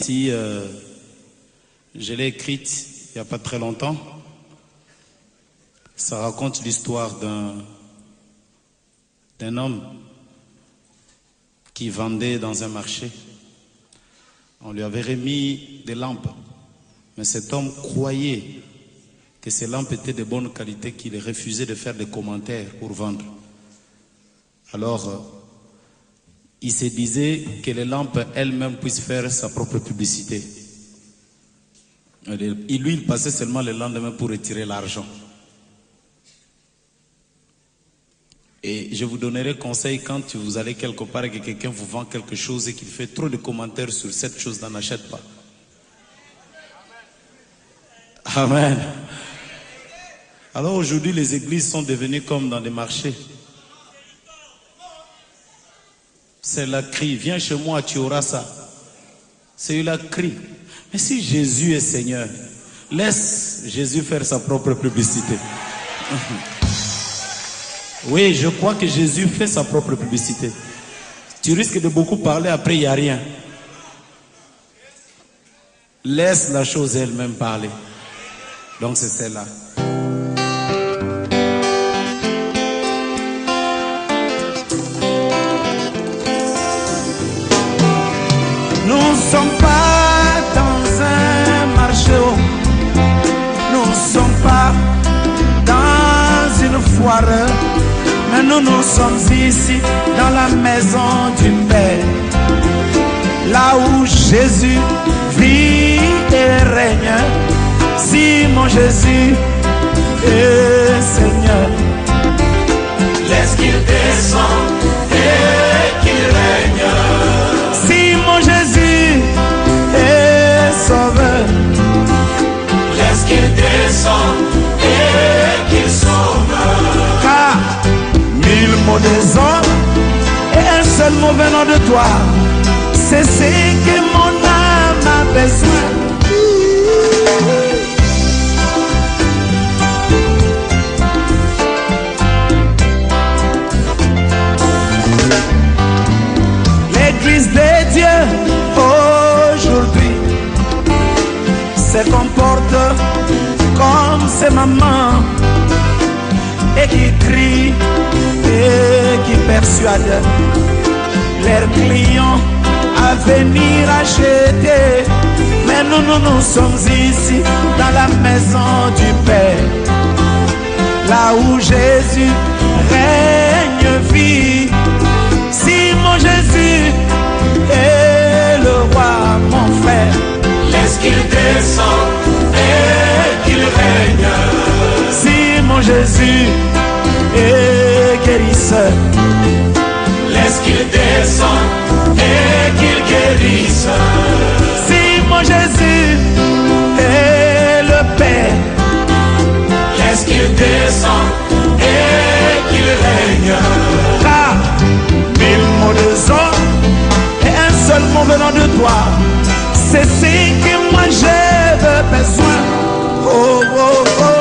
ici, je l'ai écrite il n'y a pas très longtemps. Ça raconte l'histoire d'un homme qui vendait dans un marché. On lui avait remis des lampes, mais cet homme croyait que ces lampes étaient de bonne qualité, qu'il refusait de faire des commentaires pour vendre. Alors, il se disait que les lampes elles-mêmes puissent faire sa propre publicité. Et lui, il passait seulement le lendemain pour retirer l'argent. Et je vous donnerai conseil quand vous allez quelque part et que quelqu'un vous vend quelque chose et qu'il fait trop de commentaires sur cette chose, n'en achète pas. Amen. Alors aujourd'hui, les églises sont devenues comme dans des marchés. C'est la crie, viens chez moi, tu auras ça. C'est la crie. Mais si Jésus est Seigneur, laisse Jésus faire sa propre publicité. Oui, je crois que Jésus fait sa propre publicité. Tu risques de beaucoup parler, après il n'y a rien. Laisse la chose elle-même parler. Donc c'est celle-là. Nous ne sommes pas dans un marché, nous ne sommes pas dans une foire, mais nous sommes ici dans la maison du Père, là où Jésus vit et règne. Si mon Jésus est Seigneur, laisse qu'il descende et qu'il règne. Si mon Jésus est Sauveur, laisse qu'il descende et qu'il sauve. Car 1000 mots des hommes et un seul mot venant de toi, c'est ce que mon âme a besoin. L'Église de Dieu aujourd'hui se comporte comme ses mamans et qui crient et qui persuadent leurs clients à venir acheter. Mais nous sommes ici dans la maison du Père, là où Jésus règne, vit. Si mon Jésus est le roi, mon frère, laisse qu'il descende et qu'il règne. Si mon Jésus est guérisseur, laisse qu'il descende et qu'il guérisse. Si mon Jésus est le Père, laisse qu'il descende et qu'il règne. Car 1000 mots de hommes et un seul mot venant de toi, c'est ce que moi j'ai besoin. Oh, oh, oh.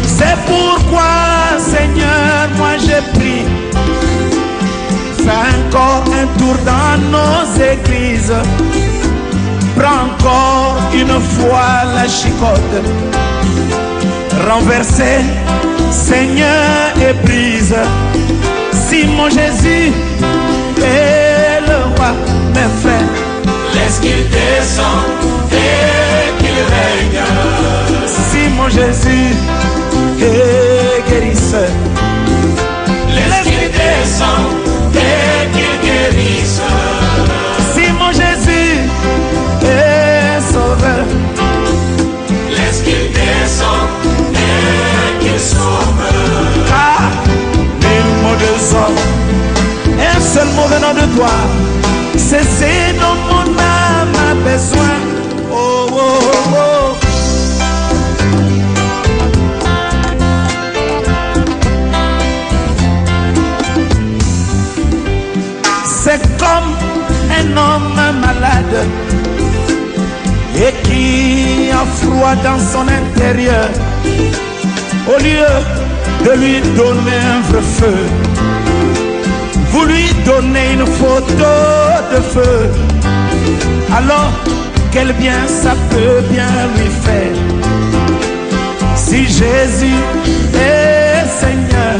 C'est pourquoi, Seigneur, moi j'ai pris, fais encore un tour dans nos églises. Prends encore une fois la chicote, renversez, Seigneur, et brise. Si mon Jésus est le roi, mes frères, laisse qu'il descende et qu'il règne. Si mon Jésus est guérisseur, laisse qu'il descende et qu'il guérisse. Si mon Jésus est Sauveur, laisse qu'il descende et qu'il sauve. Car 1000 mots de hommes, un seul mot venant de toi, c'est ce dont mon âme a besoin. Oh, oh, oh. C'est comme un homme malade et qui a froid dans son intérieur. Au lieu de lui donner un vrai feu. Vous lui donnez une photo de feu. Alors, quel bien ça peut bien lui faire. Si Jésus est Seigneur,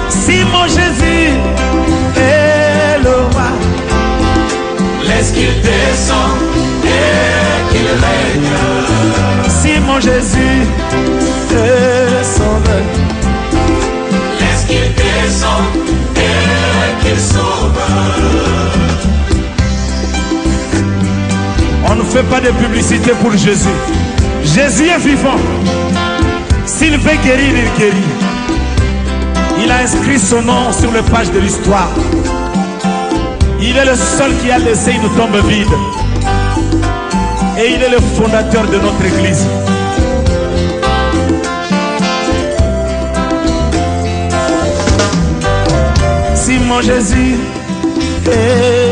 si mon Jésus est le roi, laisse qu'il descende et qu'il règne. si mon Jésus est le sauveur, Laisse qu'il descende et qu'il sauve. on ne fait pas de publicité pour Jésus. Jésus est vivant. S'il veut guérir, il guérit. Il a inscrit son nom sur les pages de l'histoire. Il est le seul qui a laissé une tombe vide. Et il est le fondateur de notre église. Si mon Jésus est